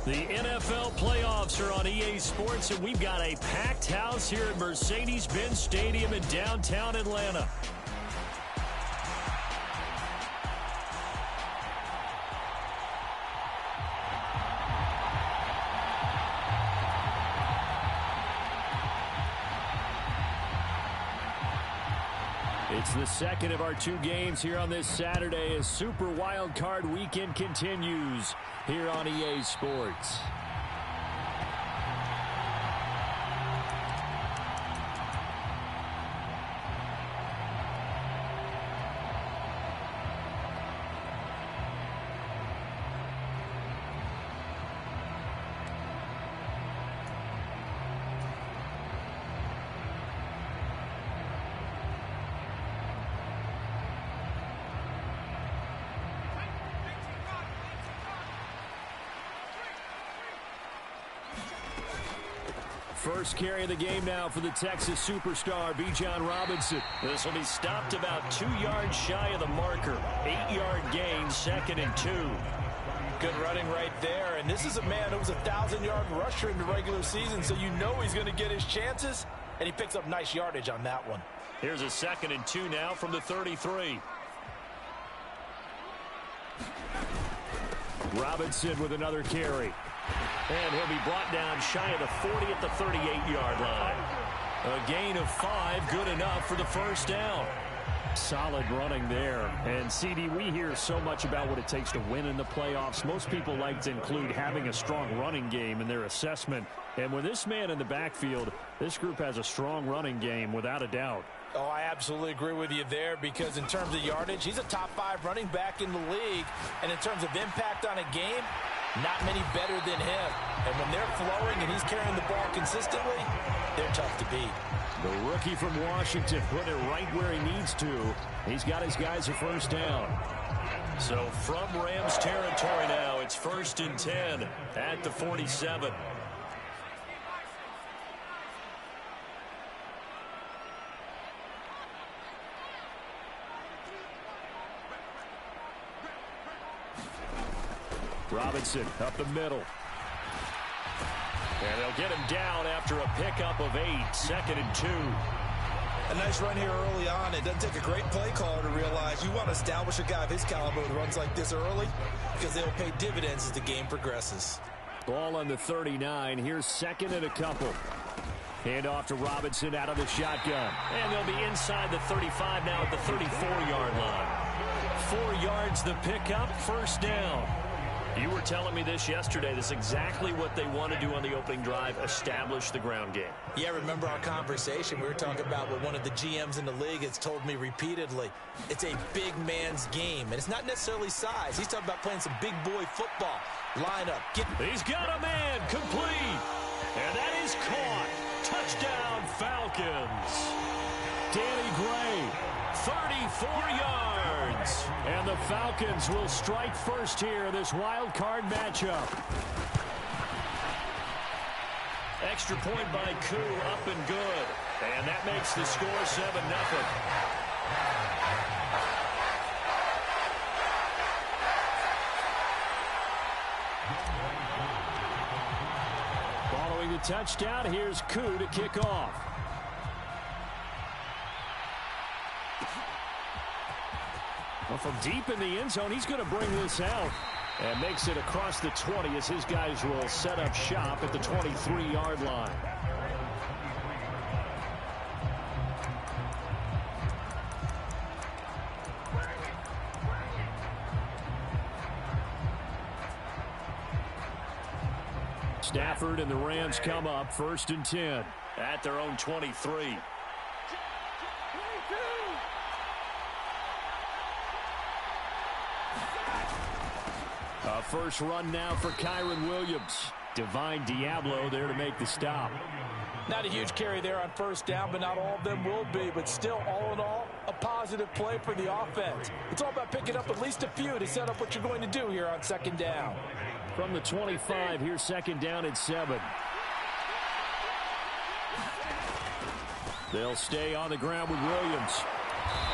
The NFL playoffs are on EA Sports, and we've got a packed house here at Mercedes-Benz Stadium in downtown Atlanta. It's the second of our two games here on this Saturday as Super Wildcard Weekend continues here on EA Sports. First carry of the game now for the Texas superstar, Bijan Robinson. This will be stopped about 2 yards shy of the marker. 8-yard gain, 2nd and 2. Good running right there. And this is a man who was a 1,000-yard rusher in the regular season, so you know he's going to get his chances. And he picks up nice yardage on that one. Here's a 2nd and 2 now from the 33. Robinson with another carry. And he'll be brought down shy of the 40 at the 38-yard line. A gain of 5, good enough for the first down. Solid running there. And, CD, we hear so much about what it takes to win in the playoffs. Most people like to include having a strong running game in their assessment. And with this man in the backfield, this group has a strong running game without a doubt. Oh, I absolutely agree with you there because in terms of yardage, he's a top 5 running back in the league. And in terms of impact on a game, not many better than him. And when they're flowing and he's carrying the ball consistently, they're tough to beat. The rookie from Washington put it right where he needs to. He's got his guys a first down. So from Rams territory now, it's 1st and 10 at the 47. Robinson up the middle. And they'll get him down after a pickup of 8, 2nd and 2. A nice run here early on. It doesn't take a great play caller to realize you want to establish a guy of his caliber who runs like this early because they'll pay dividends as the game progresses. Ball on the 39. Here's 2nd and a couple. Hand off to Robinson out of the shotgun. And they'll be inside the 35 now at the 34-yard line. 4 yards the pickup, first down. You were telling me this yesterday. This is exactly what they want to do on the opening drive, establish the ground game. Yeah, remember our conversation. We were talking about what one of the GMs in the league has told me repeatedly. It's a big man's game, and it's not necessarily size. He's talking about playing some big boy football. Line up. He's got a man, complete. And that is caught. Touchdown, Falcons. Danny Gray, 34 yards. And the Falcons will strike first here in this wild card matchup. Extra point by KAL, up and good. And that makes the score 7-0. Following the touchdown, here's KAL to kick off. Well, from deep in the end zone, he's going to bring this out. And makes it across the 20 as his guys will set up shop at the 23-yard line. Stafford and the Rams come up 1st and 10 at their own 23. A first run now for Kyron Williams. Divine Diablo there to make the stop. Not a huge carry there on first down, but not all of them will be. But still, all in all, a positive play for the offense. It's all about picking up at least a few to set up what you're going to do here on 2nd down. From the 25, here's 2nd down at 7. They'll stay on the ground with Williams.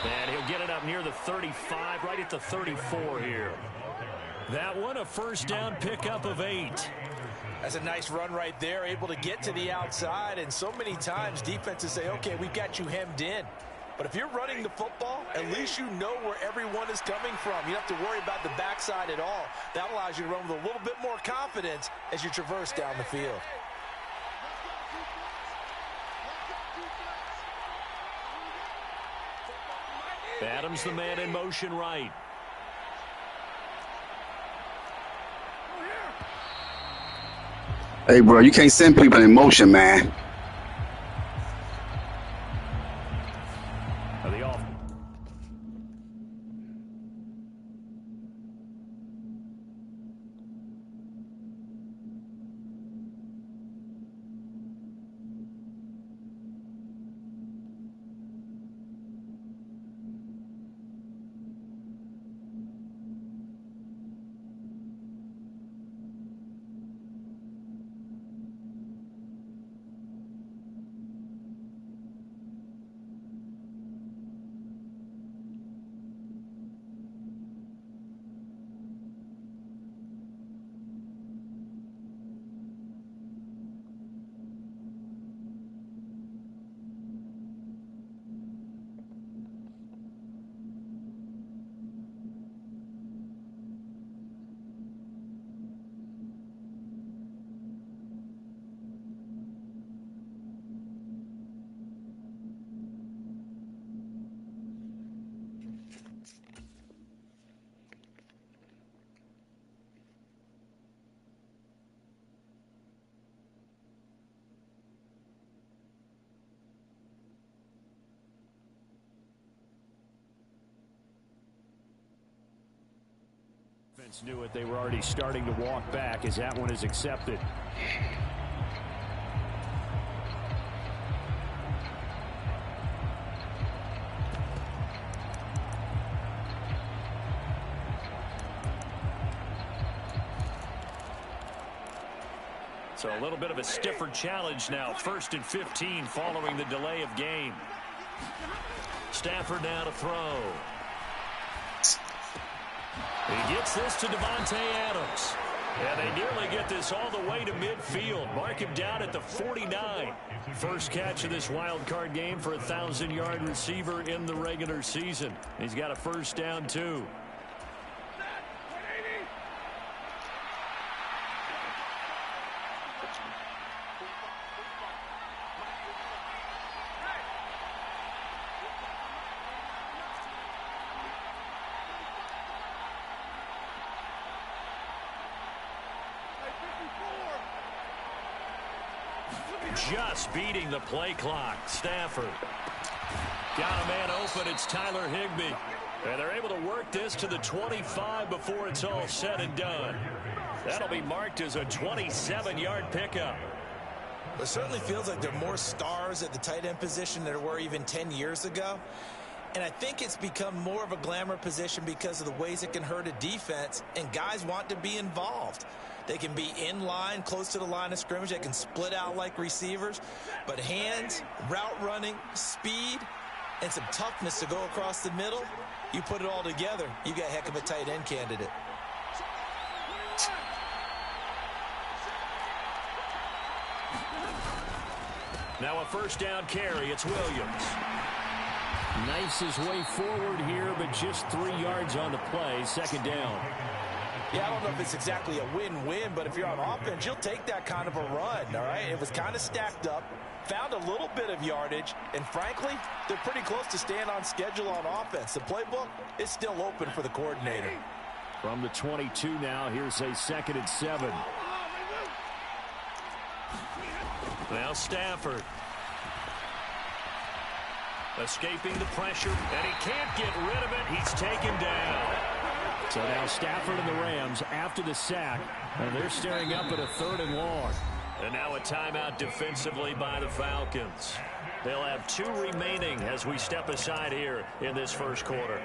And he'll get it up near the 35, right at the 34 here. That one, a first down pickup of 8. That's a nice run right there, able to get to the outside. And so many times defenses say, okay, we've got you hemmed in. But if you're running the football, at least you know where everyone is coming from. You don't have to worry about the backside at all. That allows you to run with a little bit more confidence as you traverse down the field. Adams the man in motion right. Hey, bro, you can't send people in motion, man. The off. Knew it. They were already starting to walk back as that one is accepted. So a little bit of a stiffer challenge now. 1st and 15 following the delay of game. Stafford now to throw. He gets this to Davante Adams. And they nearly get this all the way to midfield. Mark him down at the 49. First catch of this wild card game for a 1,000-yard receiver in the regular season. He's got a first down, too. Just beating the play clock. Stafford. Got a man open. It's Tyler Higbee. And they're able to work this to the 25 before it's all said and done. That'll be marked as a 27-yard pickup. It certainly feels like there are more stars at the tight end position than there were even 10 years ago. And I think it's become more of a glamour position because of the ways it can hurt a defense, and guys want to be involved. They can be in line, close to the line of scrimmage. They can split out like receivers. But hands, route running, speed, and some toughness to go across the middle, you put it all together, you got a heck of a tight end candidate. Now a first down carry. It's Williams. Knifes his way forward here, but just 3 yards on the play. Second down. Yeah, I don't know if it's exactly a win-win, but if you're on offense, you'll take that kind of a run, all right? It was kind of stacked up, found a little bit of yardage, and frankly, they're pretty close to staying on schedule on offense. The playbook is still open for the coordinator. From the 22 now, here's a 2nd and 7. Now Stafford. Escaping the pressure, and he can't get rid of it. He's taken down. So now Stafford and the Rams after the sack, and they're staring up at a 3rd and long. And now a timeout defensively by the Falcons. They'll have 2 remaining as we step aside here in this first quarter.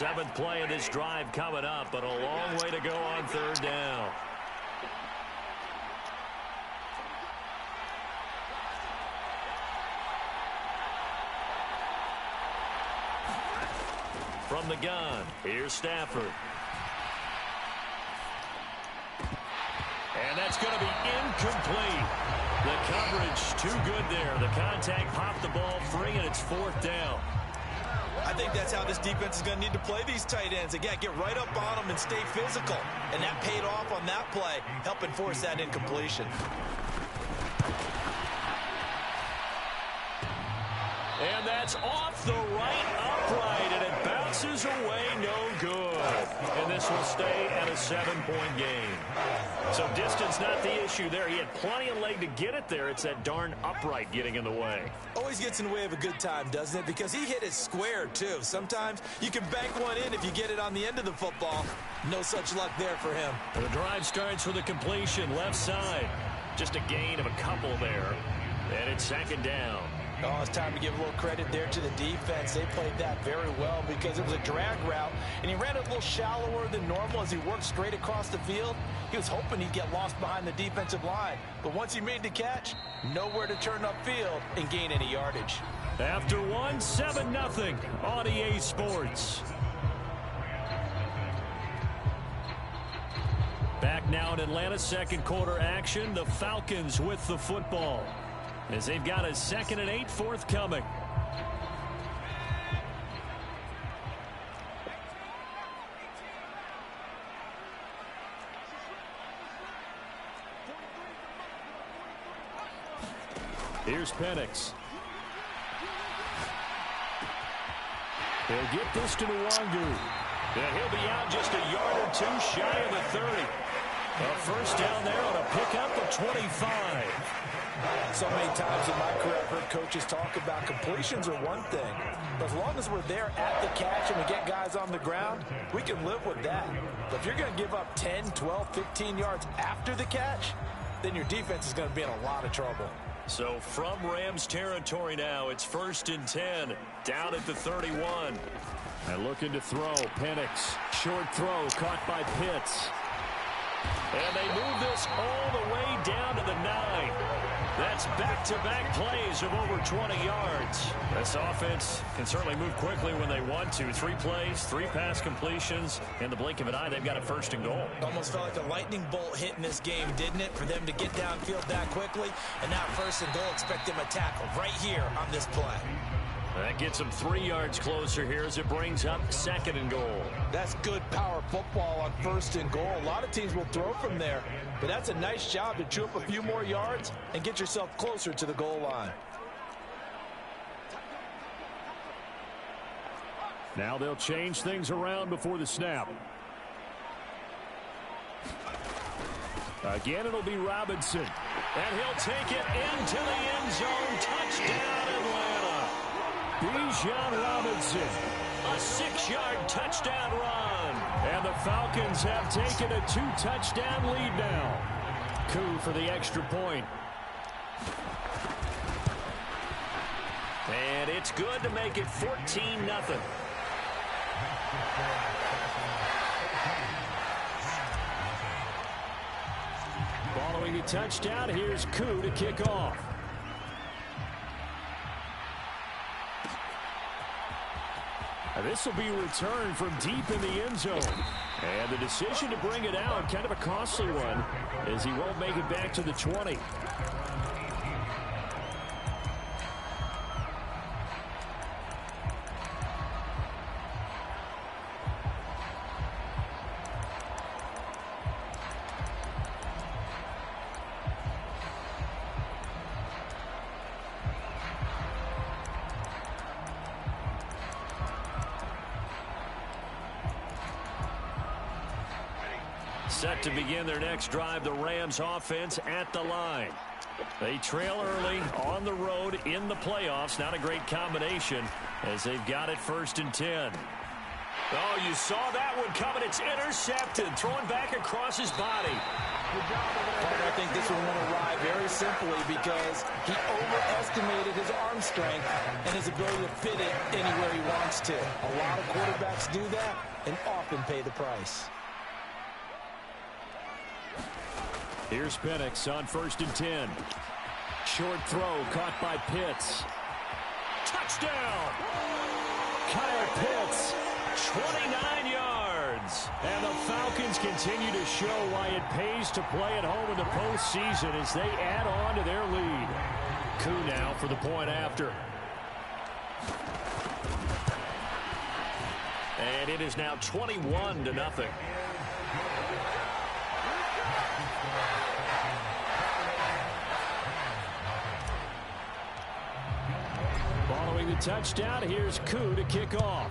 Seventh play of this drive coming up, but a long way to go on third down. From the gun, here's Stafford. And that's going to be incomplete. The coverage too good there. The contact popped the ball free, and it's fourth down. I think that's how this defense is going to need to play these tight ends. Again, get right up on them and stay physical. And that paid off on that play, helping force that incompletion. And that's off the right upright, and it bounces away no good. And this will stay at a 7-point game. So distance not the issue there. He had plenty of leg to get it there. It's that darn upright getting in the way. Always gets in the way of a good time, doesn't it? Because he hit it square, too. Sometimes you can bank one in if you get it on the end of the football. No such luck there for him. The drive starts with a completion left side. Just a gain of a couple there. And it's second down. Oh, it's time to give a little credit there to the defense. They played that very well because it was a drag route, and he ran it a little shallower than normal as he worked straight across the field. He was hoping he'd get lost behind the defensive line, but once he made the catch, nowhere to turn upfield and gain any yardage. After 7-0 on EA Sports. Back now in Atlanta's second quarter action, the Falcons with the football, as they've got a 2nd and 8 forthcoming. Here's Penix. He'll get this to Nwangu. And he'll be out just a yard or two shy of the 30. A first down there on a pickup of 25. So many times in my career I've heard coaches talk about completions are one thing, but as long as we're there at the catch and we get guys on the ground, we can live with that. But if you're going to give up 10, 12, 15 yards after the catch, then your defense is going to be in a lot of trouble. So from Rams territory now, it's 1st and 10, down at the 31. And looking to throw, Penix. Short throw, caught by Pitts. And they move this all the way down to the 9. That's back-to-back plays of over 20 yards. This offense can certainly move quickly when they want to. 3 plays, 3 pass completions. In the blink of an eye, they've got a 1st and goal. Almost felt like a lightning bolt hit in this game, didn't it? For them to get downfield that quickly. And now 1st and goal, expect them to tackle right here on this play. That gets them 3 yards closer here as it brings up 2nd and goal. That's good power football on 1st and goal. A lot of teams will throw from there, but that's a nice job to chew up a few more yards and get yourself closer to the goal line. Now they'll change things around before the snap. Again, it'll be Robinson. And he'll take it into the end zone. Touchdown, Atlanta. Bijan Robinson, a 6-yard touchdown run. And the Falcons have taken a 2-touchdown lead now. Coup for the extra point. And it's good to make it 14-0. Following a touchdown, here's Coup to kick off. This will be returned from deep in the end zone. And the decision to bring it out, kind of a costly one, as he won't make it back to the 20. Set to begin their next drive, the Rams offense at the line. They trail early on the road in the playoffs. Not a great combination as they've got it 1st and 10. Oh, you saw that one coming. It's intercepted. Throwing back across his body. Partner, I think this one won't arrive very simply because he overestimated his arm strength and his ability to fit it anywhere he wants to. A lot of quarterbacks do that and often pay the price. Here's Penix on 1st and 10. Short throw caught by Pitts. Touchdown! Kyle Pitts, 29 yards. And the Falcons continue to show why it pays to play at home in the postseason as they add on to their lead. Koo now for the point after. And it is now 21-0. Following the touchdown, here's Koo to kick off.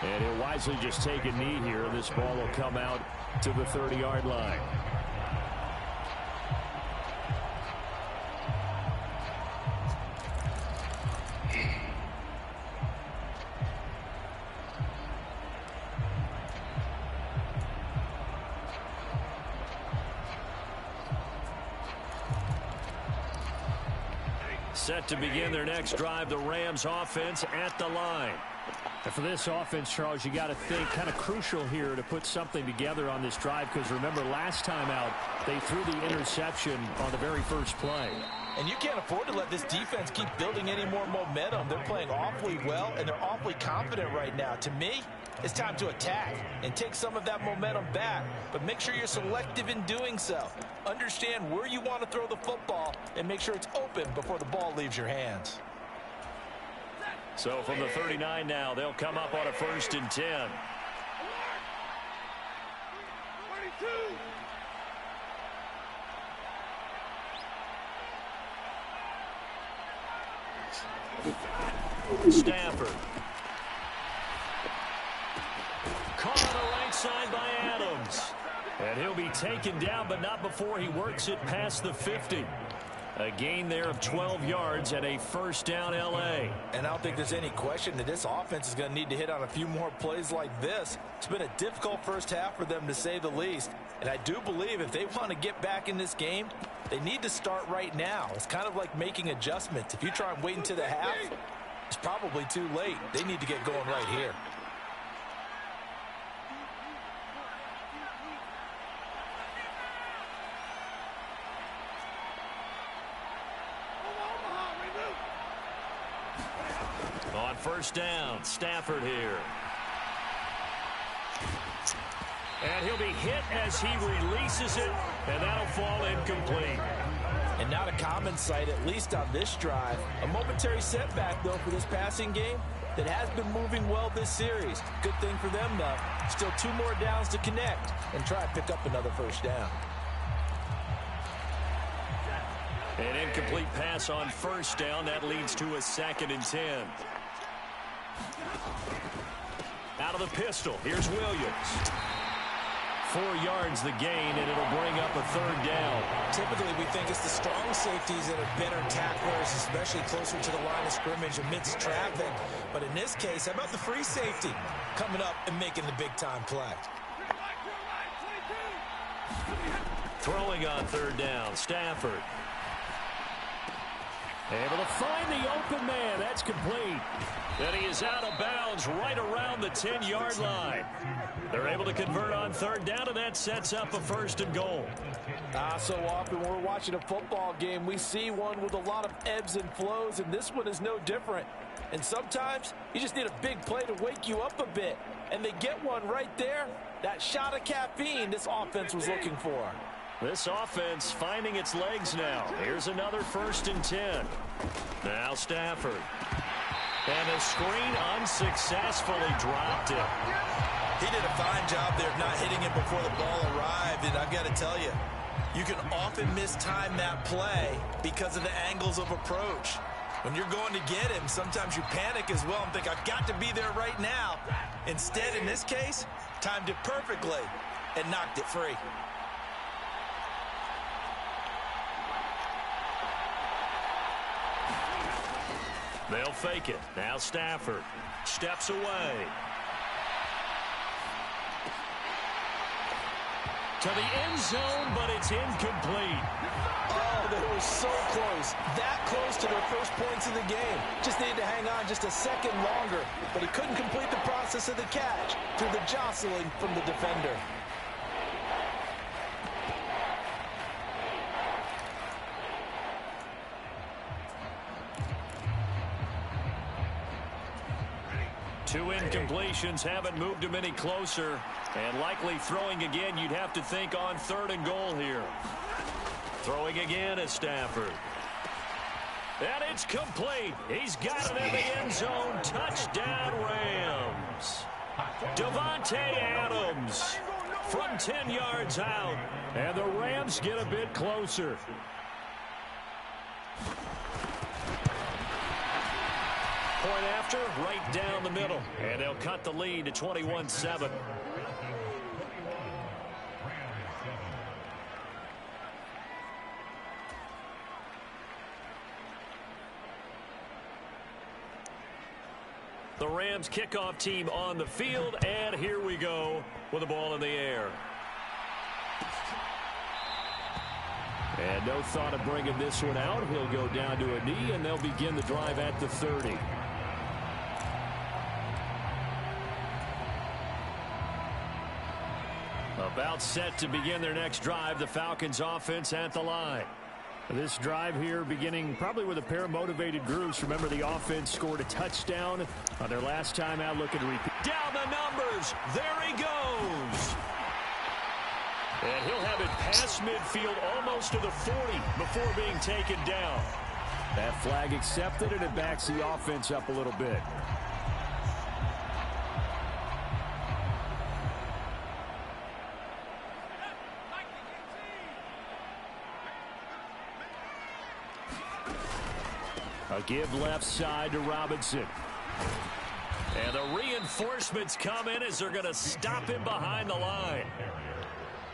And he'll wisely just take a knee here. This ball will come out to the 30-yard line. Set to begin their next drive, the Rams offense at the line. And for this offense, Charles, you got to think kind of crucial here to put something together on this drive because remember last time out they threw the interception on the very first play. And you can't afford to let this defense keep building any more momentum. They're playing awfully well, and they're awfully confident right now. To me, it's time to attack and take some of that momentum back, but make sure you're selective in doing so. Understand where you want to throw the football and make sure it's open before the ball leaves your hands. So from the 39 now, they'll come up on a 1st and 10. Stafford. Caught on the right side by Adams. And he'll be taken down, but not before he works it past the 50. A gain there of 12 yards and a 1st down L.A. And I don't think there's any question that this offense is going to need to hit on a few more plays like this. It's been a difficult first half for them, to say the least. And I do believe if they want to get back in this game, they need to start right now. It's kind of like making adjustments. If you try and wait until the half, it's probably too late. They need to get going right here. On 1st down, Stafford here. And he'll be hit as he releases it, and that'll fall incomplete. And not a common sight, at least on this drive. A momentary setback, though, for this passing game that has been moving well this series. Good thing for them, though. Still 2 more downs to connect and try to pick up another 1st down. An incomplete pass on 1st down. That leads to a 2nd and 10. Out of the pistol, here's Williams. 4 yards the gain, and it'll bring up a 3rd down. Typically, we think it's the strong safeties that are better tacklers, especially closer to the line of scrimmage amidst traffic. But in this case, how about the free safety coming up and making the big-time play? Throwing on 3rd down, Stafford. Able to find the open man. That's complete. And he is out of bounds right around the 10-yard line. They're able to convert on 3rd down, and that sets up a 1st and goal. So often when we're watching a football game, we see one with a lot of ebbs and flows, and this one is no different. And sometimes you just need a big play to wake you up a bit. And they get one right there. That shot of caffeine this offense was looking for. This offense finding its legs now. Here's another 1st and 10. Now Stafford. And the screen unsuccessfully dropped it. He did a fine job there of not hitting it before the ball arrived. And I've got to tell you, you can often mistime that play because of the angles of approach. When you're going to get him, sometimes you panic as well and think, I've got to be there right now. Instead, in this case, timed it perfectly and knocked it free. They'll fake it. Now Stafford steps away. To the end zone, but it's incomplete. Oh, they were so close. That close to their first points of the game. Just needed to hang on just a second longer, but he couldn't complete the process of the catch through the jostling from the defender. Two incompletions haven't moved him any closer. And likely throwing again, you'd have to think on 3rd and goal here. Throwing again is Stafford. And it's complete. He's got it in the end zone. Touchdown, Rams. Davante Adams from 10 yards out. And the Rams get a bit closer. Point after, right down the middle. And they'll cut the lead to 21-7. The Rams kickoff team on the field, and here we go with the ball in the air. And no thought of bringing this one out. He'll go down to a knee, and they'll begin the drive at the 30. About set to begin their next drive, the Falcons offense at the line. This drive here beginning probably with a pair of motivated groups. Remember, the offense scored a touchdown on their last time out. Looking to repeat. Down the numbers. There he goes. And he'll have it past midfield almost to the 40 before being taken down. That flag accepted, and it backs the offense up a little bit. A give left side to Robinson. And the reinforcements come in as they're going to stop him behind the line.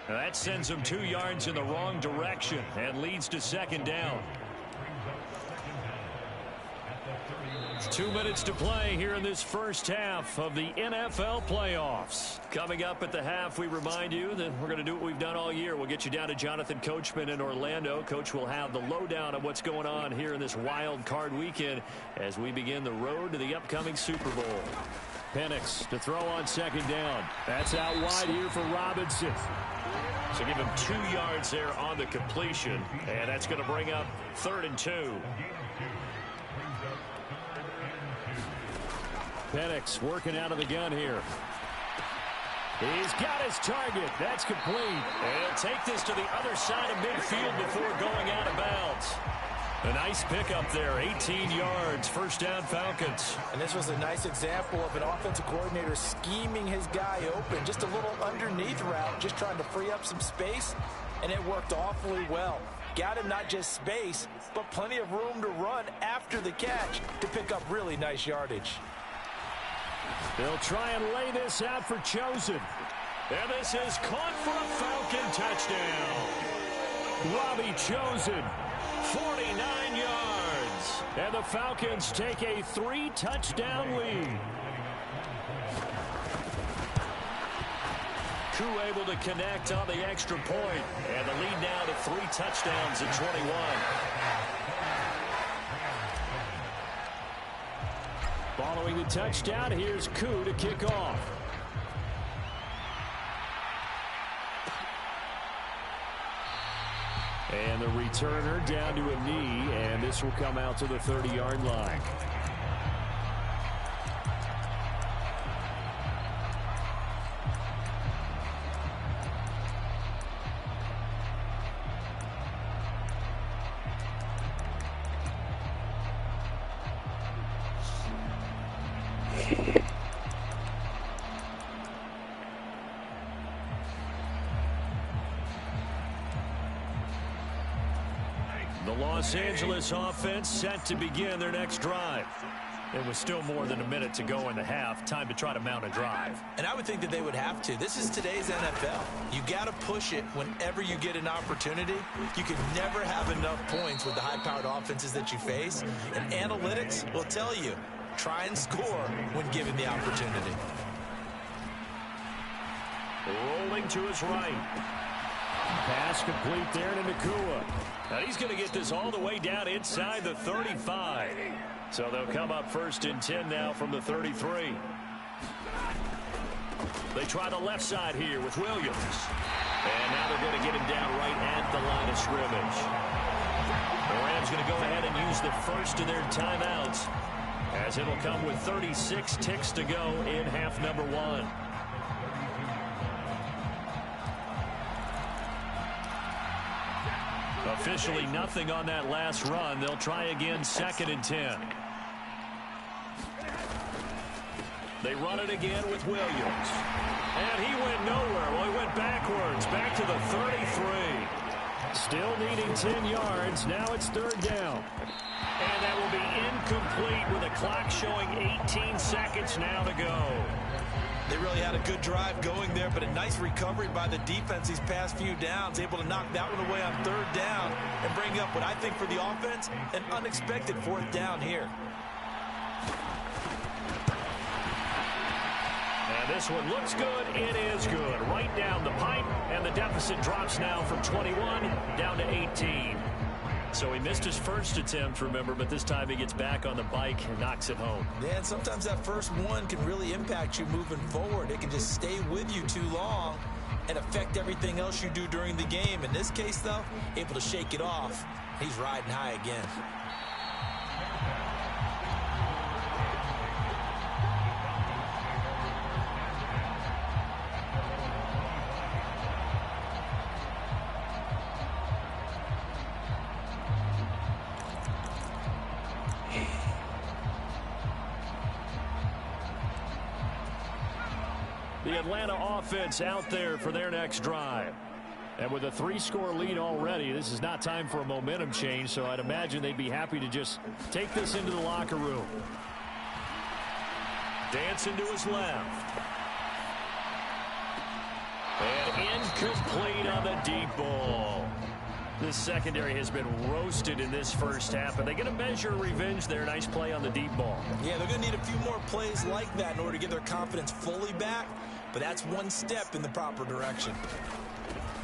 Now that sends him 2 yards in the wrong direction and leads to 2nd down. 2 minutes to play here in this first half of the NFL playoffs. Coming up at the half, we remind you that we're going to do what we've done all year. We'll get you down to Jonathan Coachman in Orlando. Coach will have the lowdown of what's going on here in this wild card weekend as we begin the road to the upcoming Super Bowl. Penix to throw on 2nd down. That's out wide here for Robinson. So give him 2 yards there on the completion, and that's going to bring up 3rd and 2. Penix working out of the gun here. He's got his target. That's complete. And he'll take this to the other side of midfield before going out of bounds. A nice pickup there, 18 yards, 1st down Falcons. And this was a nice example of an offensive coordinator scheming his guy open. Just a little underneath route, just trying to free up some space, and it worked awfully well. Got him not just space, but plenty of room to run after the catch to pick up really nice yardage. They'll try and lay this out for Chosen. And this is caught for a Falcon touchdown. Robbie Chosen, 49 yards. And the Falcons take a 3-touchdown lead. Koo able to connect on the extra point. And the lead now to 3 touchdowns at 21. Following the touchdown, here's Koo to kick off. And the returner down to a knee, and this will come out to the 30-yard line. The Los Angeles offense set to begin their next drive. It was still more than a minute to go in the half. Time to try to mount a drive. And I would think that they would have to. This is today's NFL. You got to push it whenever you get an opportunity. You can never have enough points with the high-powered offenses that you face. And analytics will tell you, try and score when given the opportunity. Rolling to his right. Pass complete there to Nakua. Now he's going to get this all the way down inside the 35. So they'll come up 1st and 10 now from the 33. They try the left side here with Williams. And now they're going to get him down right at the line of scrimmage. The Rams going to go ahead and use the first of their timeouts, as it'll come with 36 ticks to go in half number 1. Officially nothing on that last run. They'll try again 2nd and 10. They run it again with Williams. And he went nowhere. Well, he went backwards, back to the 33. Still needing 10 yards. Now it's 3rd down. And that will be incomplete with a clock showing 18 seconds now to go. They really had a good drive going there, but a nice recovery by the defense these past few downs, able to knock that one away on 3rd down and bring up what I think for the offense, an unexpected 4th down here. And this one looks good. It is good. Right down the pipe, and the deficit drops now from 21 down to 18. So he missed his first attempt, remember, but this time he gets back on the bike and knocks it home. Yeah, and sometimes that first one can really impact you moving forward. It can just stay with you too long and affect everything else you do during the game. In this case, though, able to shake it off. He's riding high again. The Atlanta offense out there for their next drive. And with a 3-score lead already, this is not time for a momentum change, so I'd imagine they'd be happy to just take this into the locker room. Dancing to his left. And incomplete on the deep ball. This secondary has been roasted in this first half, and they're going to measure revenge there. Nice play on the deep ball. Yeah, they're going to need a few more plays like that in order to get their confidence fully back, but that's one step in the proper direction.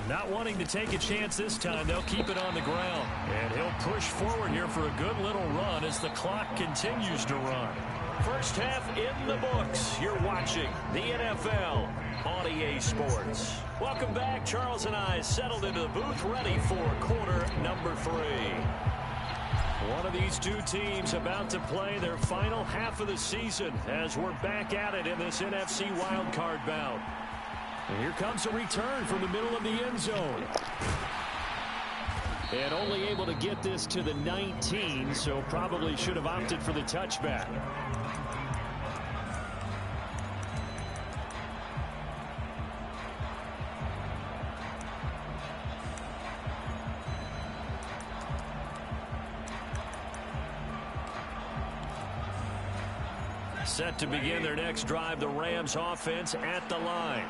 Not wanting to take a chance this time, they'll keep it on the ground. And he'll push forward here for a good little run as the clock continues to run. First half in the books. You're watching the NFL on EA Sports. Welcome back. Charles and I settled into the booth, ready for quarter number 3. One of these two teams about to play their final half of the season as we're back at it in this NFC wildcard bout. And here comes a return from the middle of the end zone. And only able to get this to the 19, so probably should have opted for the touchback. Set to begin their next drive, the Rams offense at the line.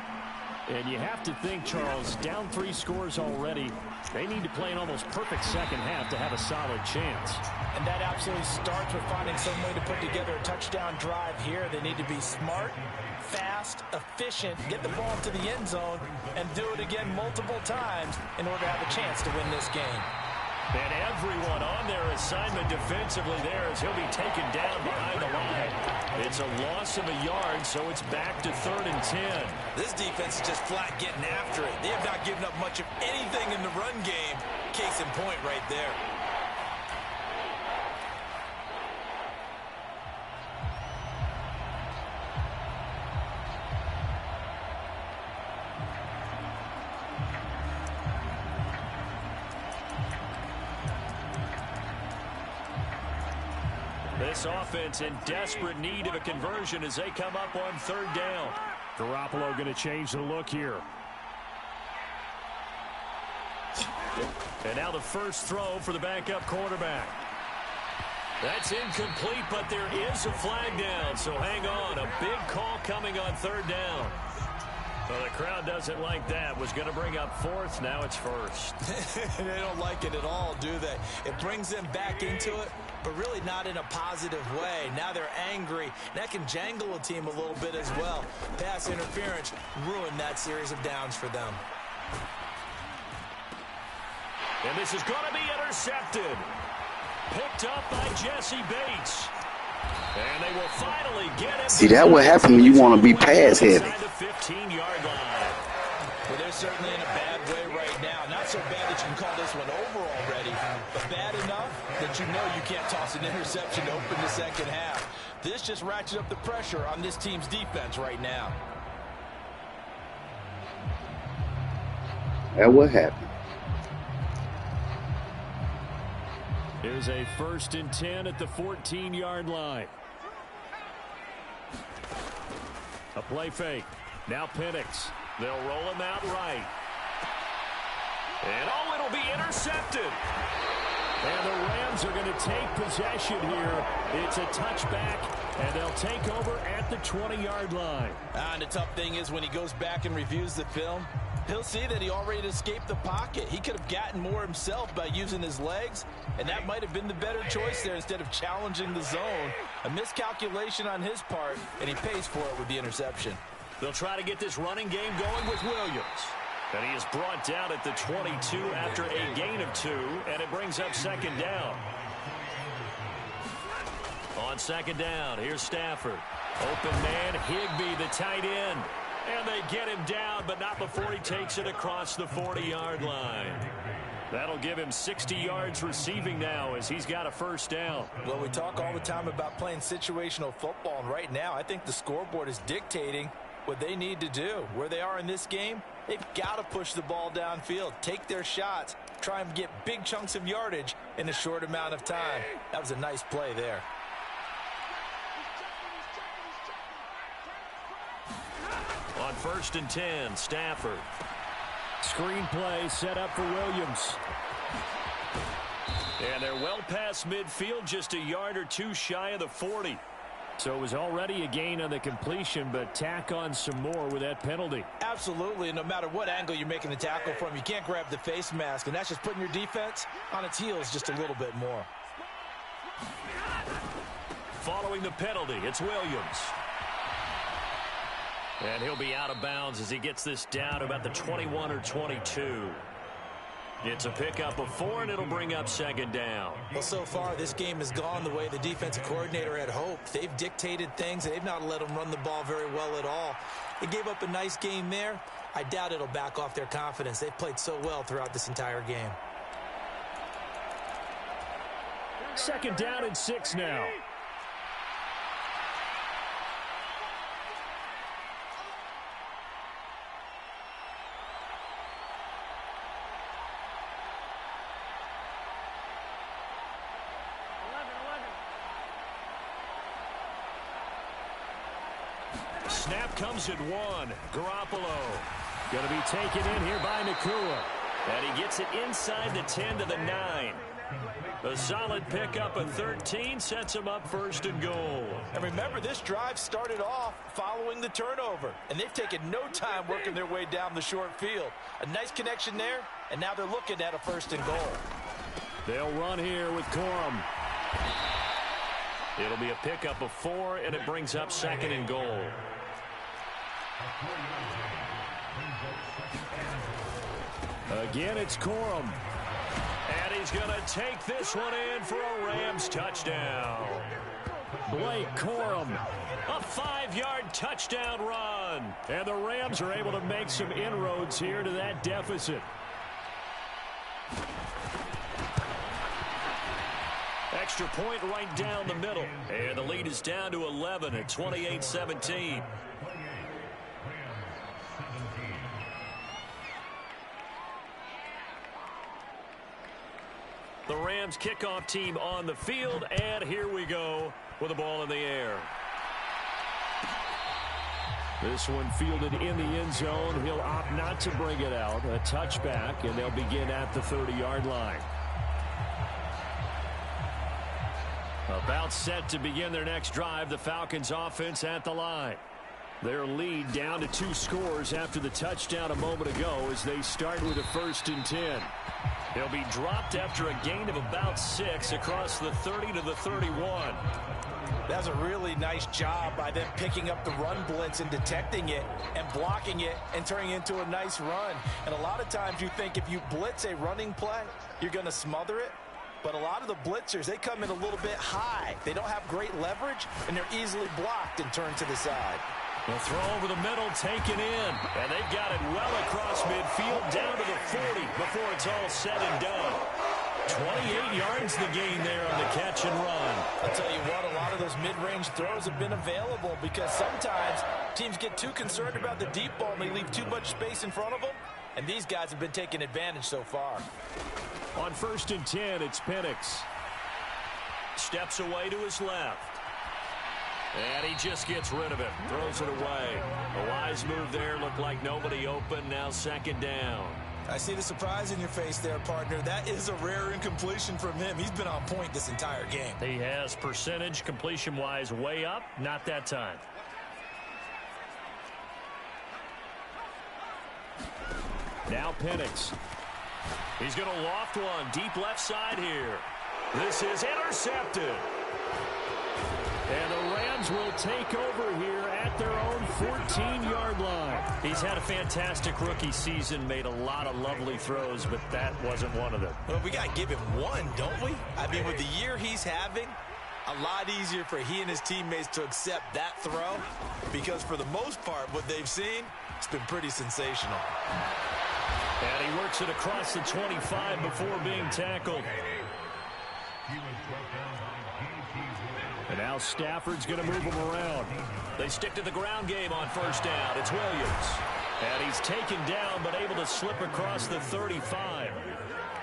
And you have to think, Charles, down 3 scores already. They need to play an almost perfect second half to have a solid chance. And that absolutely starts with finding some way to put together a touchdown drive here. They need to be smart, fast, efficient, get the ball to the end zone, and do it again multiple times in order to have a chance to win this game. And everyone on their assignment defensively there as he'll be taken down behind the line. It's a loss of a yard, so it's back to 3rd and 10. This defense is just flat getting after it. They have not given up much of anything in the run game. Case in point right there. This offense in desperate need of a conversion as they come up on 3rd down. Garoppolo going to change the look here. And now the first throw for the backup quarterback. That's incomplete, but there is a flag down, so hang on. A big call coming on 3rd down. Well, the crowd doesn't like that. Was going to bring up 4th. Now it's 1st. They don't like it at all, do they? It brings them back into it, but really not in a positive way. Now they're angry. That can jangle a team a little bit as well. Pass interference ruined that series of downs for them. And this is going to be intercepted. Picked up by Jesse Bates. And they will finally get him. See, that what happened when you want to be pass heavy. Inside the 15-yard line. Well, they're certainly in a bad way right now. Not so bad that you can call this one over already, but bad enough that you know you can't toss an interception to open the second half. This just ratchets up the pressure on this team's defense right now. That what happened. Here's a 1st and 10 at the 14-yard line. A play fake. Now Penix. They'll roll him out right. And oh, it'll be intercepted. And the Rams are going to take possession here. It's a touchback, and they'll take over at the 20-yard line. And the tough thing is when he goes back and reviews the film, he'll see that he already escaped the pocket. He could have gotten more himself by using his legs, and that might have been the better choice there instead of challenging the zone. A miscalculation on his part, and he pays for it with the interception. They'll try to get this running game going with Williams. And he is brought down at the 22 after a gain of 2, and it brings up 2nd down. On 2nd down, here's Stafford. Open man, Higbee, the tight end. And they get him down, but not before he takes it across the 40-yard line. That'll give him 60 yards receiving now as he's got a 1st down. Well, we talk all the time about playing situational football, and right now I think the scoreboard is dictating what they need to do. Where they are in this game, they've got to push the ball downfield, take their shots, try and get big chunks of yardage in a short amount of time. That was a nice play there. On 1st and 10, Stafford. Screen play set up for Williams. And they're well past midfield, just a yard or 2 shy of the 40. So it was already a gain on the completion, but tack on some more with that penalty. Absolutely. No matter what angle you're making the tackle from, you can't grab the face mask, and that's just putting your defense on its heels just a little bit more. Following the penalty, it's Williams. And he'll be out of bounds as he gets this down to about the 21 or 22. It's a pickup of 4, and it'll bring up 2nd down. Well, so far, this game has gone the way the defensive coordinator had hoped. They've dictated things, and they've not let them run the ball very well at all. They gave up a nice game there. I doubt it'll back off their confidence. They've played so well throughout this entire game. 2nd down and 6 now. Snap comes at 1. Garoppolo going to be taken in here by Nakua. And he gets it inside the 10 to the 9. A solid pickup of 13 sets him up 1st and goal. And remember, this drive started off following the turnover. And they've taken no time working their way down the short field. A nice connection there, and now they're looking at a 1st and goal. They'll run here with Corum. It'll be a pickup of 4, and it brings up 2nd and goal. Again, it's Corum. And he's going to take this one in for a Rams touchdown. Blake Corum, a 5-yard touchdown run. And the Rams are able to make some inroads here to that deficit. Extra point right down the middle. And the lead is down to 11 at 28-17. The Rams kickoff team on the field, and here we go with the ball in the air. This one fielded in the end zone. He'll opt not to bring it out. A touchback, and they'll begin at the 30-yard line. About set to begin their next drive, the Falcons offense at the line. Their lead down to 2 scores after the touchdown a moment ago as they start with a 1st and 10. He'll be dropped after a gain of about 6 across the 30 to the 31. That's a really nice job by them picking up the run blitz and detecting it and blocking it and turning it into a nice run. And a lot of times you think if you blitz a running play, you're going to smother it. But a lot of the blitzers, they come in a little bit high. They don't have great leverage, and they're easily blocked and turned to the side. The throw over the middle, taken in. And they've got it well across midfield, down to the 40 before it's all said and done. 28 yards the gain there on the catch and run. I'll tell you what, a lot of those mid-range throws have been available because sometimes teams get too concerned about the deep ball and they leave too much space in front of them. And these guys have been taking advantage so far. On 1st and 10, it's Penix. Steps away to his left. And he just gets rid of it. Throws it away. A wise move there. Looked like nobody open. Now 2nd down. I see the surprise in your face there, partner. That is a rare incompletion from him. He's been on point this entire game. He has percentage completion-wise way up. Not that time. Now Penix. He's going to loft one deep left side here. This is intercepted. And the Rams will take over here at their own 14-yard line. He's had a fantastic rookie season, made a lot of lovely throws, but that wasn't one of them. Well, we got to give him one, don't we? I mean, with the year he's having, a lot easier for he and his teammates to accept that throw because for the most part, what they've seen, it's been pretty sensational. And he works it across the 25 before being tackled. And now Stafford's going to move him around. They stick to the ground game on 1st down. It's Williams. And he's taken down but able to slip across the 35.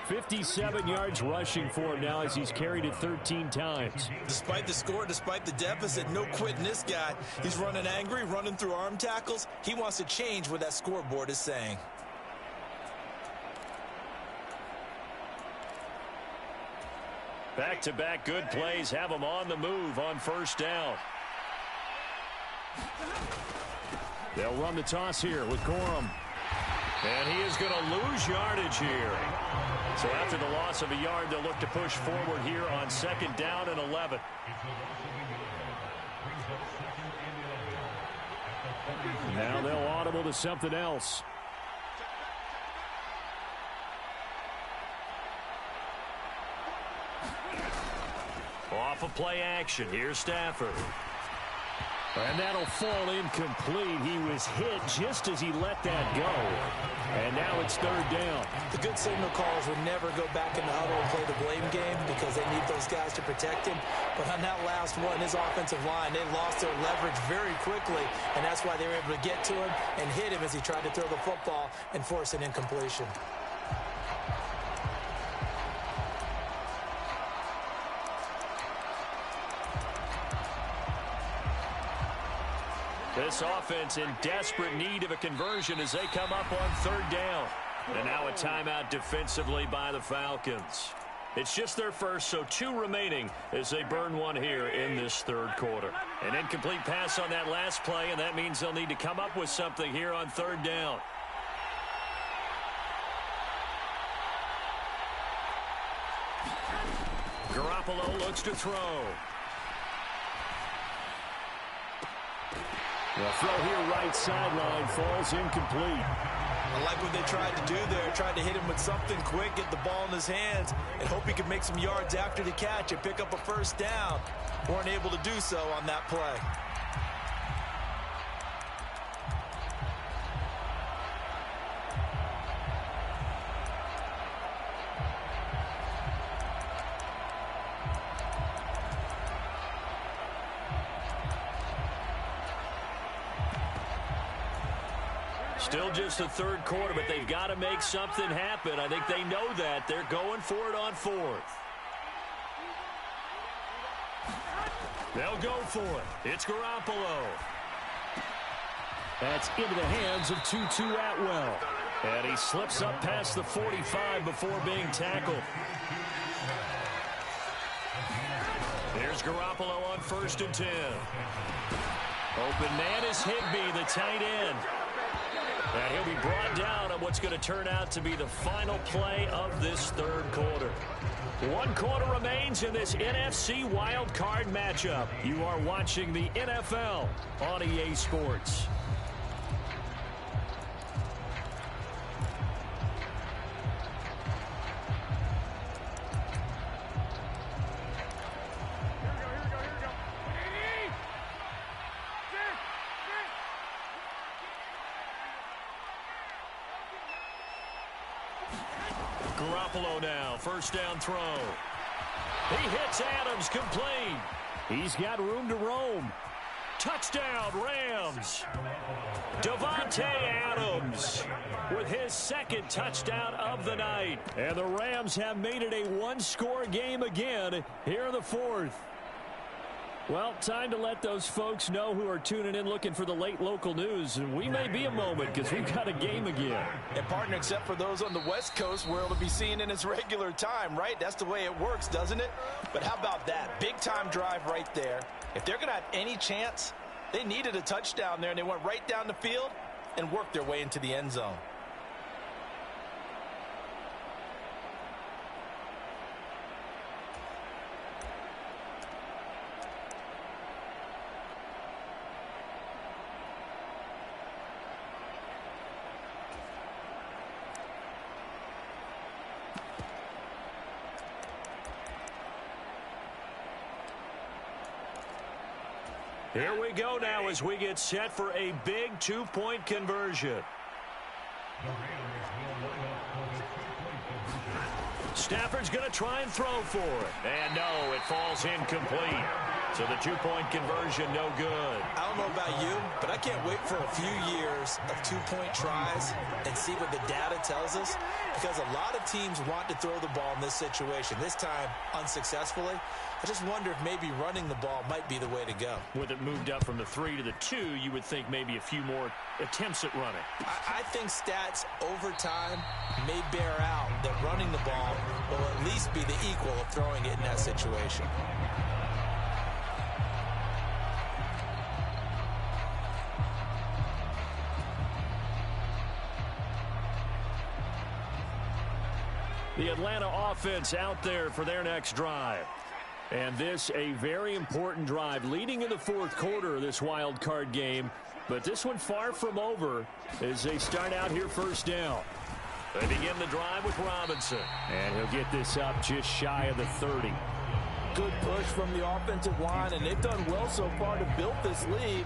57 yards rushing for him now as he's carried it 13 times. Despite the score, despite the deficit, no quitting this guy. He's running angry, running through arm tackles. He wants to change what that scoreboard is saying. Back-to-back good plays have him on the move on 1st down. They'll run the toss here with Corum. And he is going to lose yardage here. So after the loss of a yard, they'll look to push forward here on 2nd down and 11. Now they'll audible to something else. Off of play action. Here's Stafford. And that'll fall incomplete. He was hit just as he let that go. And now it's 3rd down. The good signal callers would never go back in the huddle and play the blame game because they need those guys to protect him. But on that last one, his offensive line, they lost their leverage very quickly. And that's why they were able to get to him and hit him as he tried to throw the football and force an incompletion. This offense in desperate need of a conversion as they come up on 3rd down. And now a timeout defensively by the Falcons. It's just their first, so 2 remaining as they burn one here in this 3rd quarter. An incomplete pass on that last play, and that means they'll need to come up with something here on 3rd down. Garoppolo looks to throw. The throw here right sideline falls incomplete. I like what they tried to do there. Tried to hit him with something quick, get the ball in his hands, and hope he could make some yards after the catch and pick up a 1st down. Weren't able to do so on that play. Still just the 3rd quarter, but they've got to make something happen. I think they know that. They're going for it on 4th. They'll go for it. It's Garoppolo. That's into the hands of Tutu Atwell. And he slips up past the 45 before being tackled. Here's Garoppolo on 1st and 10. Open man is Higbee, the tight end. And he'll be brought down on what's going to turn out to be the final play of this third quarter. 1 quarter remains in this NFC wildcard matchup. You are watching the NFL on EA Sports. Garoppolo now, first down throw. He hits Adams, complete. He's got room to roam. Touchdown, Rams. Davante Adams with his second touchdown of the night. And the Rams have made it a one-score game again here in the fourth. Well, time to let those folks know who are tuning in looking for the late local news. And we may be a moment because we've got a game again. And, partner, except for those on the West Coast where it'll be seen in its regular time, right? That's the way it works, doesn't it? But how about that? Big-time drive right there. If they're going to have any chance, they needed a touchdown there, and they went right down the field and worked their way into the end zone. Here we go now as we get set for a big two-point conversion. Stafford's going to try and throw for it. And no, it falls incomplete. So the two-point conversion, no good. I don't know about you, but I can't wait for a few years of two-point tries and see what the data tells us, because a lot of teams want to throw the ball in this situation. This time, unsuccessfully. I just wonder if maybe running the ball might be the way to go. With it moved up from the 3 to the 2, you would think maybe a few more attempts at running. I think stats over time may bear out that running the ball will at least be the equal of throwing it in that situation. The Atlanta offense out there for their next drive. And this a very important drive leading in the fourth quarter of this wild card game. But this one far from over as they start out here first down. They begin the drive with Robinson. And he'll get this up just shy of the 30. Good push from the offensive line, and they've done well so far to build this lead.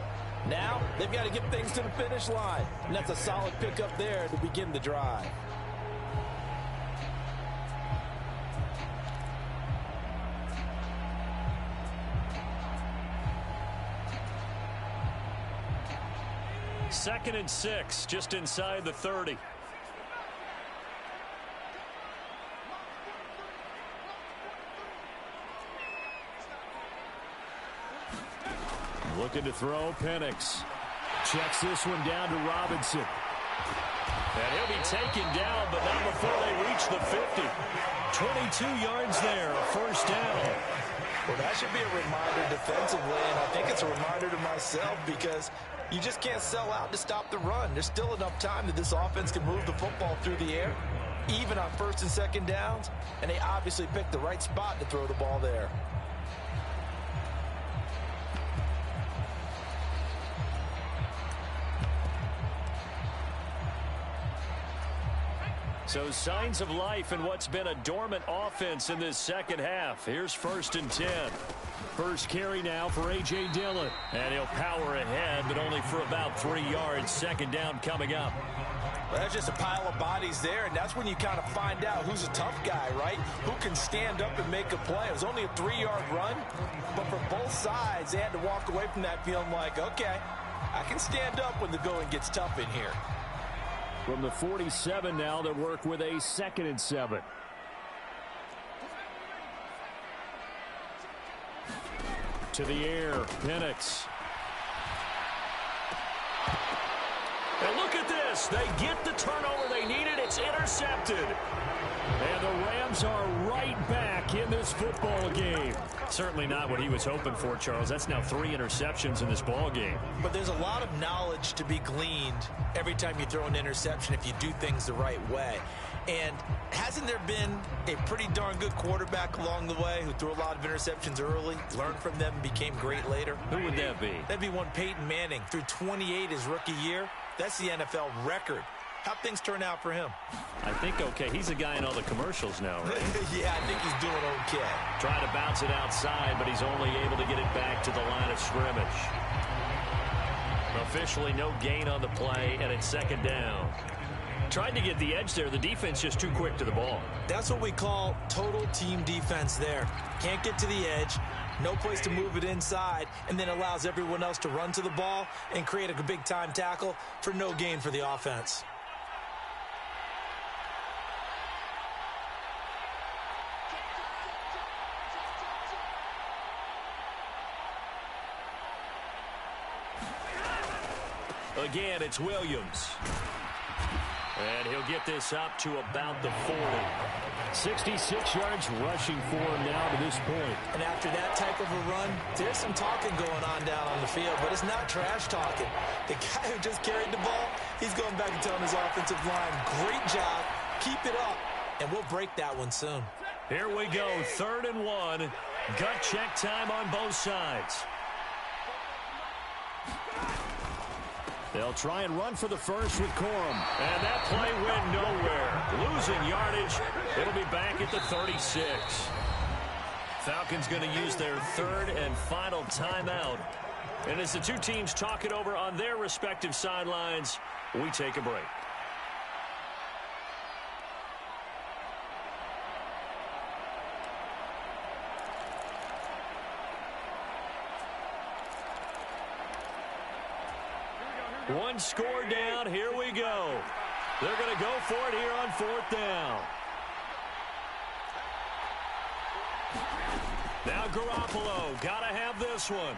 Now they've got to get things to the finish line. And that's a solid pickup there to begin the drive. Second and 6, just inside the 30. Looking to throw, Penix. Checks this one down to Robinson. And he'll be taken down, but not before they reach the 50. 22 yards there, a first down. Well, that should be a reminder defensively, and I think it's a reminder to myself, because you just can't sell out to stop the run. There's still enough time that this offense can move the football through the air, even on first and second downs, and they obviously picked the right spot to throw the ball there. So signs of life in what's been a dormant offense in this second half. Here's first and 10. First carry now for A.J. Dillon. And he'll power ahead, but only for about 3 yards. Second down coming up. Well, that's just a pile of bodies there, and that's when you kind of find out who's a tough guy, right? Who can stand up and make a play. It was only a 3-yard run, but for both sides, they had to walk away from that feeling like, okay, I can stand up when the going gets tough in here. From the 47 now, they work with a second and 7. To the air, Penix. And look at this. They get the turnover they needed. It's intercepted. And the Rams are right back back in this football game. Certainly not what he was hoping for, Charles. That's now 3 interceptions in this ball game. But there's a lot of knowledge to be gleaned every time you throw an interception if you do things the right way. And hasn't there been a pretty darn good quarterback along the way who threw a lot of interceptions early, learned from them, and became great later? Who would that be? That'd be one Peyton Manning. Threw 28 his rookie year. That's the NFL record. How'd things turn out for him? I think okay. He's a guy in all the commercials now, right? Yeah, I think he's doing okay. Trying to bounce it outside, but he's only able to get it back to the line of scrimmage. Officially no gain on the play, and it's second down. Tried to get the edge there. The defense just too quick to the ball. That's what we call total team defense there. Can't get to the edge, no place to move it inside, and then allows everyone else to run to the ball and create a big-time tackle for no gain for the offense. Again, it's Williams. And he'll get this up to about the 40. 66 yards rushing for him now to this point. And after that type of a run, there's some talking going on down on the field, but it's not trash talking. The guy who just carried the ball, he's going back and telling his offensive line, great job, keep it up, and we'll break that one soon. Here we go, 3rd and 1. Gut check time on both sides. They'll try and run for the first with Corum. And that play went nowhere. Losing yardage. It'll be back at the 36. Falcons going to use their 3rd and final timeout. And as the two teams talk it over on their respective sidelines, we take a break. One score down. Here we go. They're going to go for it here on 4th down. Now Garoppolo. Got to have this one.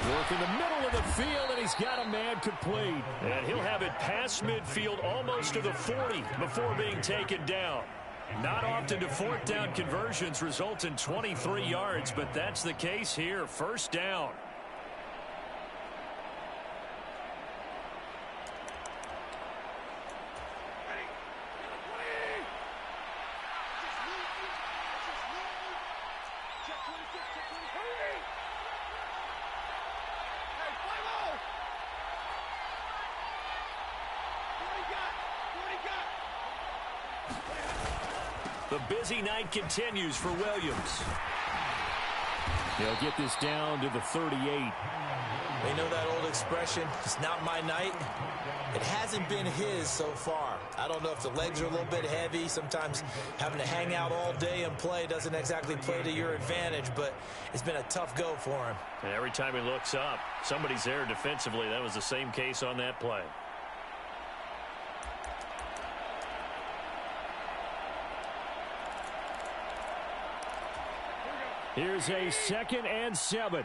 Work in the middle of the field, and he's got a man complete. And he'll have it past midfield almost to the 40 before being taken down. Not often do 4th down conversions result in 23 yards, but that's the case here. 1st down. The busy night continues for Williams. He'll get this down to the 38. They know that old expression, it's not my night. It hasn't been his so far. I don't know if the legs are a little bit heavy. Sometimes having to hang out all day and play doesn't exactly play to your advantage, but it's been a tough go for him. And every time he looks up, somebody's there defensively. That was the same case on that play. Here's a 2nd and 7.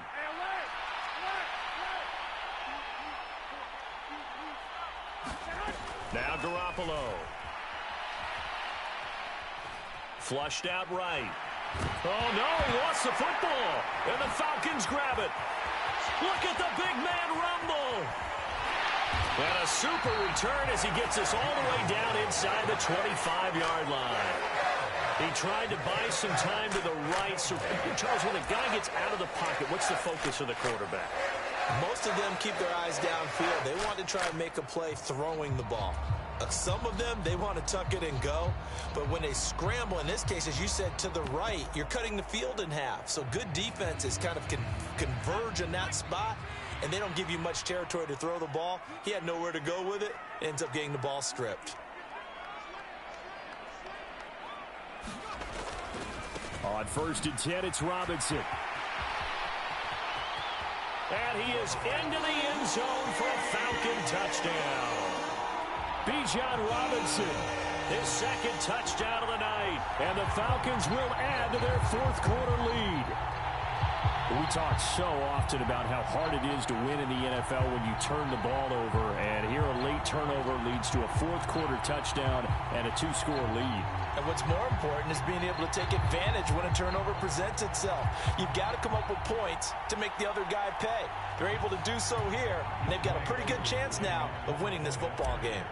Now Garoppolo. Flushed out right. Oh, no, he lost the football. And the Falcons grab it. Look at the big man rumble. And a super return as he gets us all the way down inside the 25-yard line. He tried to buy some time to the right. So, Charles, when a guy gets out of the pocket, what's the focus of the quarterback? Most of them keep their eyes downfield. They want to try and make a play throwing the ball. Some of them, they want to tuck it and go. But when they scramble, in this case, as you said, to the right, you're cutting the field in half. So good defenses kind of converge in that spot, and they don't give you much territory to throw the ball. He had nowhere to go with it. Ends up getting the ball stripped. On 1st and 10, it's Robinson. And he is into the end zone for a Falcon touchdown. Bijan Robinson, his 2nd touchdown of the night. And the Falcons will add to their 4th quarter lead. We talk so often about how hard it is to win in the NFL when you turn the ball over, and here a late turnover leads to a fourth-quarter touchdown and a two-score lead. And what's more important is being able to take advantage when a turnover presents itself. You've got to come up with points to make the other guy pay. They're able to do so here, and they've got a pretty good chance now of winning this football game.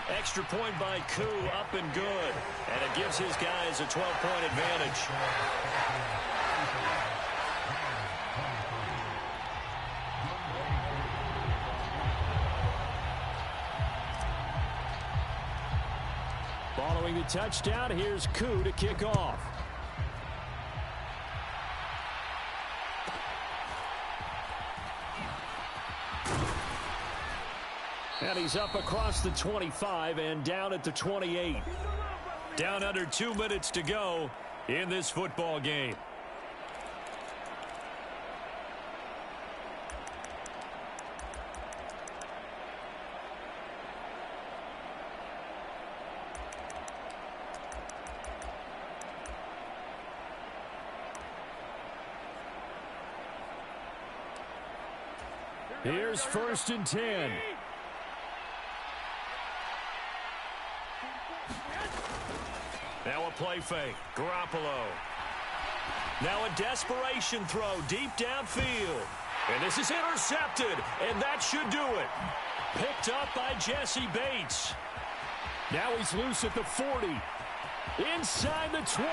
Extra point by KAL, up and good. And it gives his guys a 12-point advantage. Following the touchdown, here's KAL to kick off. And he's up across the 25 and down at the 28. Down under 2 minutes to go in this football game. Here's 1st and 10. Now a play fake. Garoppolo. Now a desperation throw deep downfield. And this is intercepted. And that should do it. Picked up by Jesse Bates. Now he's loose at the 40. Inside the 20.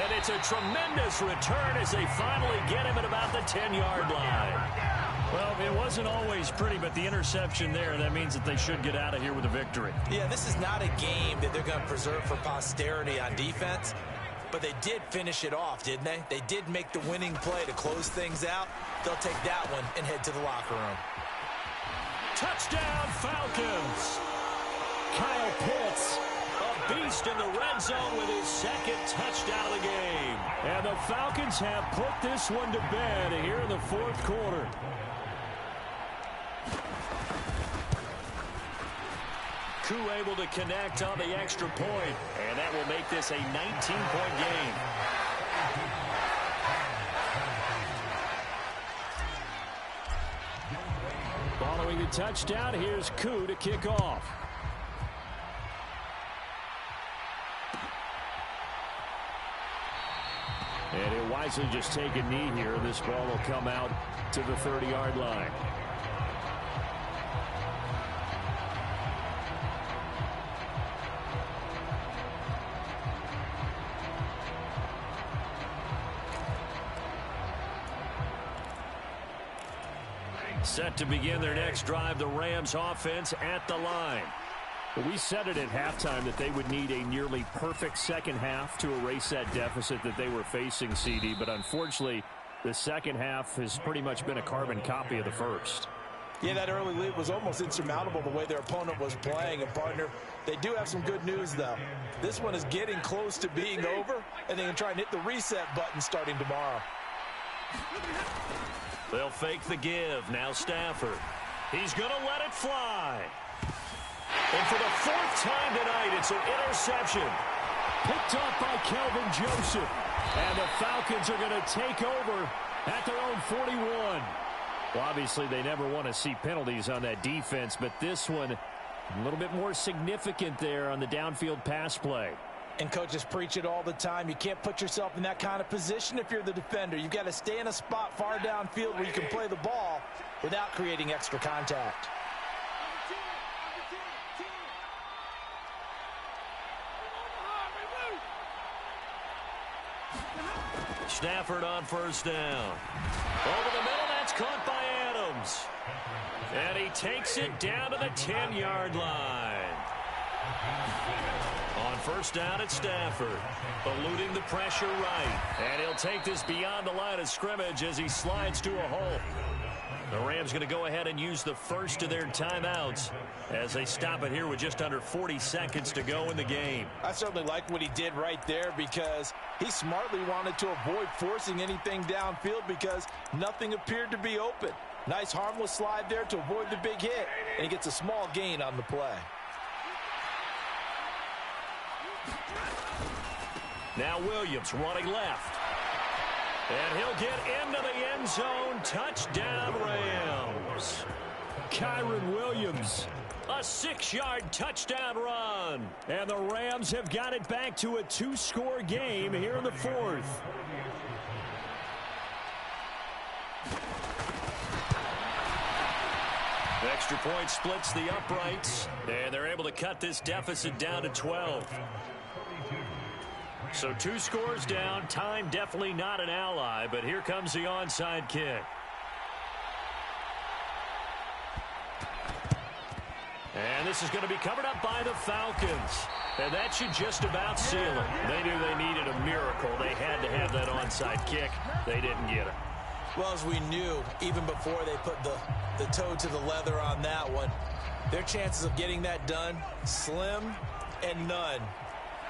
And it's a tremendous return as they finally get him at about the 10-yard line. Well, it wasn't always pretty, but the interception there, that means that they should get out of here with a victory. Yeah, this is not a game that they're going to preserve for posterity on defense, but they did finish it off, didn't they? They did make the winning play to close things out. They'll take that one and head to the locker room. Touchdown, Falcons! Kyle Pitts, a beast in the red zone with his second touchdown of the game. And the Falcons have put this one to bed here in the fourth quarter. KAL able to connect on the extra point, and that will make this a 19-point game. Following the touchdown, here's KAL to kick off. And he'll wisely just take a knee here. This ball will come out to the 30-yard line. Set to begin their next drive, the Rams offense at the line. We said it at halftime that they would need a nearly perfect second half to erase that deficit that they were facing, CD. But unfortunately, the second half has pretty much been a carbon copy of the first. Yeah, that early lead was almost insurmountable the way their opponent was playing. And, partner, they do have some good news, though. This one is getting close to being over, and they can try and hit the reset button starting tomorrow. They'll fake the give. Now Stafford. He's going to let it fly. And for the fourth time tonight, it's an interception. Picked off by Kelvin Joseph. And the Falcons are going to take over at their own 41. Well, obviously, they never want to see penalties on that defense, but this one a little bit more significant there on the downfield pass play. And coaches preach it all the time. You can't put yourself in that kind of position if you're the defender. You've got to stay in a spot far downfield where you can play the ball without creating extra contact. Stafford on first down. Over the middle, that's caught by Adams. And he takes it down to the 10-yard line. On first down, it's Stafford, eluding the pressure right. And he'll take this beyond the line of scrimmage as he slides to a hole. The Rams going to go ahead and use the first of their timeouts as they stop it here with just under 40 seconds to go in the game. I certainly like what he did right there because he smartly wanted to avoid forcing anything downfield because nothing appeared to be open. Nice harmless slide there to avoid the big hit, and he gets a small gain on the play. Now Williams running left. And he'll get into the end zone. Touchdown, Rams. Kyron Williams, a 6-yard touchdown run. And the Rams have got it back to a 2-score game here in the 4th. Extra point splits the uprights, and they're able to cut this deficit down to 12. So 2 scores down. Time definitely not an ally, but here comes the onside kick. And this is going to be covered up by the Falcons. And that should just about seal it. They knew they needed a miracle. They had to have that onside kick. They didn't get it. Well, as we knew, even before they put the toe to the leather on that one, their chances of getting that done, slim and none.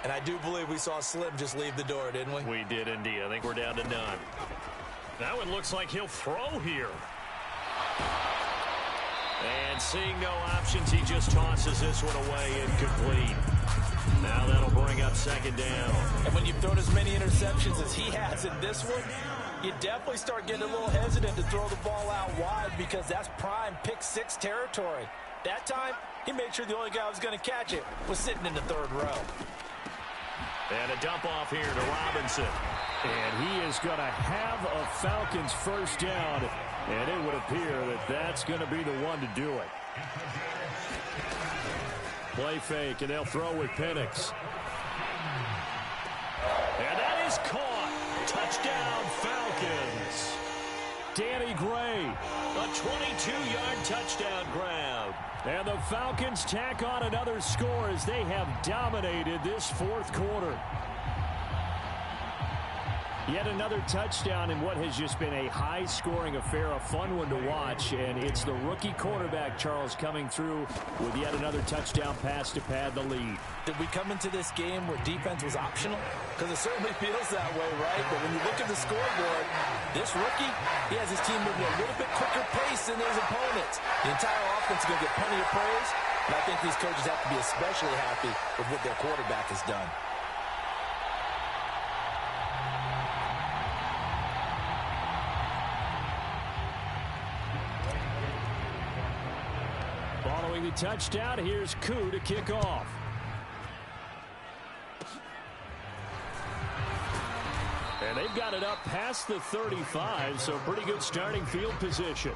And I do believe we saw Slim just leave the door, didn't we? We did indeed. I think we're down to none. That one looks like he'll throw here. And seeing no options, he just tosses this one away incomplete. Now that'll bring up 2nd down. And when you've thrown as many interceptions as he has in this one, you definitely start getting a little hesitant to throw the ball out wide because that's prime pick-6 territory. That time, he made sure the only guy who was going to catch it was sitting in the 3rd row. And a dump off here to Robinson. And he is going to have a Falcons first down. And it would appear that that's going to be the one to do it. Play fake, and they'll throw with Penix. And that is caught. Touchdown, Falcons. Danny Gray. A 22-yard touchdown grab. And the Falcons tack on another score as they have dominated this 4th quarter. Yet another touchdown in what has just been a high-scoring affair, a fun one to watch. And it's the rookie quarterback, Charles, coming through with yet another touchdown pass to pad the lead. Did we come into this game where defense was optional? Because it certainly feels that way, right? But when you look at the scoreboard, this rookie, he has his team moving a little bit quicker pace than his opponents. The entire offense is going to get plenty of praise, and I think these coaches have to be especially happy with what their quarterback has done. Following the touchdown, here's Koo to kick off. And they've got it up past the 35, so pretty good starting field position.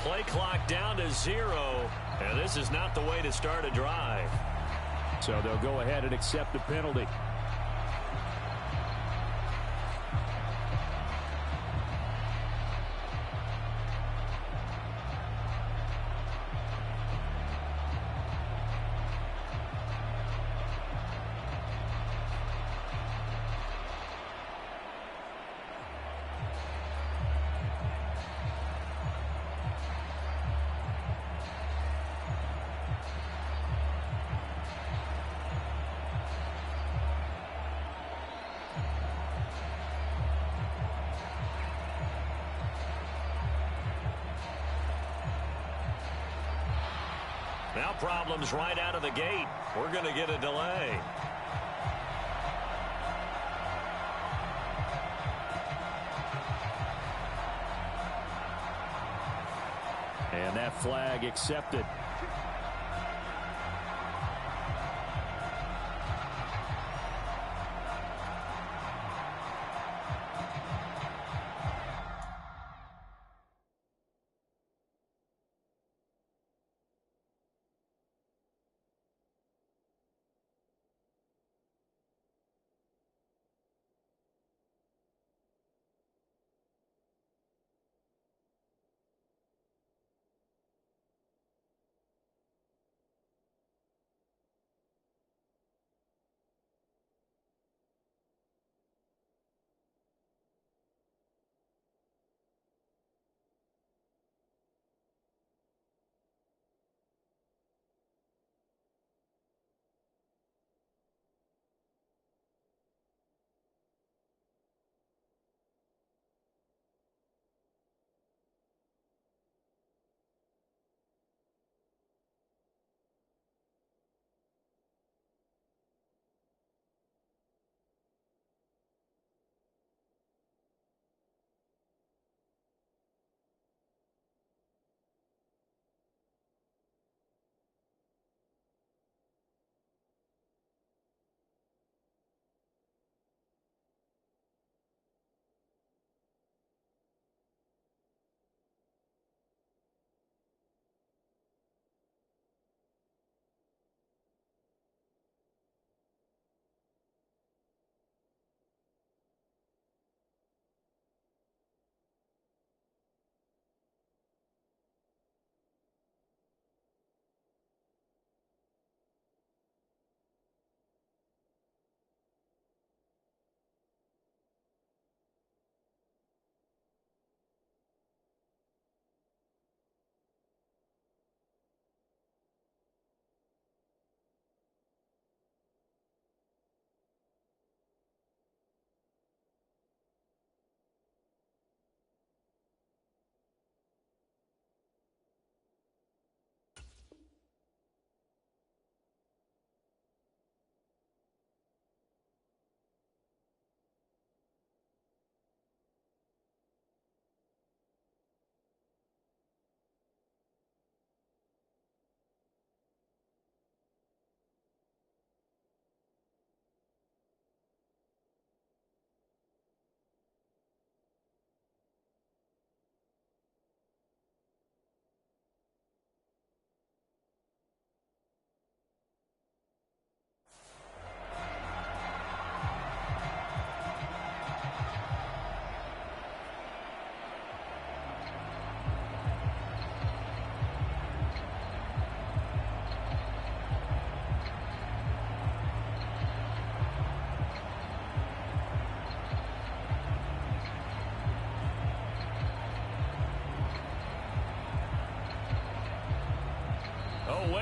Play clock down to 0, and this is not the way to start a drive. So they'll go ahead and accept the penalty. Now problems right out of the gate. We're going to get a delay. And that flag accepted.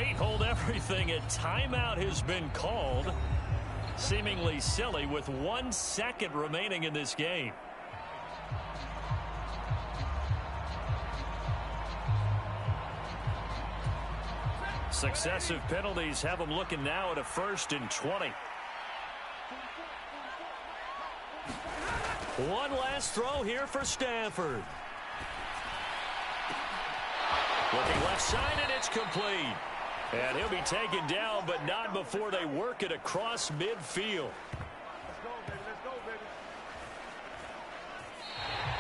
Wait, hold everything. A timeout has been called. Seemingly silly with 1 second remaining in this game. Successive penalties have them looking now at a 1st and 20. One last throw here for Stafford. Looking left side, and it's complete. And he'll be taken down, but not before they work it across midfield.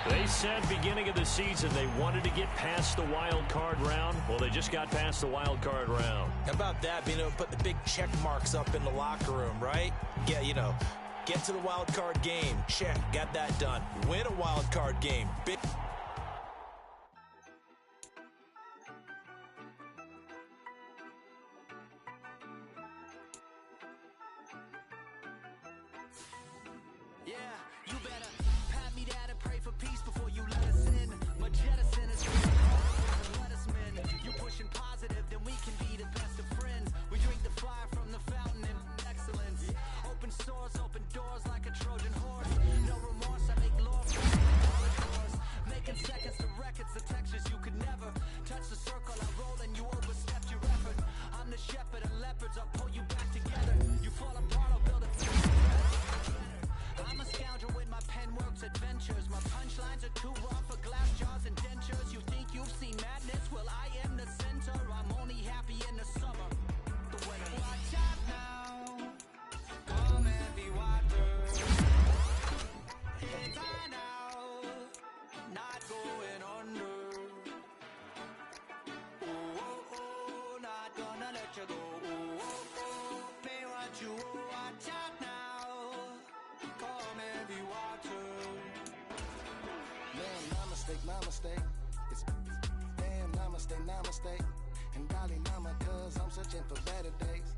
They said beginning of the season they wanted to get past the wild card round. Well, they just got past the wild card round. How about that, being able to put the big check marks up in the locker room, right? Get to the wild card game. Check, got that done. Win a wild card game. Big. Yeah, you better pat me down and pray for peace before you let us in. My jettison is let us men. You pushing positive, then we can be the best of friends. We drink the fire from the fountain and excellence. Open sores, open doors like a Trojan horse. No remorse, I make law for doors. Making seconds to records, the textures you could never touch the circle I roll and you overstepped your effort. I'm the shepherd of leopards, I'll pull you back together. You fall apart, I'll build a I'm a scoundrel with my pen works adventures. My punchlines are too raw for glass jars and dentures. You think you've seen madness? Well, I am the center. I'm only happy in the summer. The winter. Watch out now. Come heavy water. It's on now. Not going under. Oh, oh, oh. Not gonna let you go. Oh, oh, oh. Pay what you owe. Watch out now. My mistake. It's damn, namaste. And darling, mama, cause I'm searching for better days.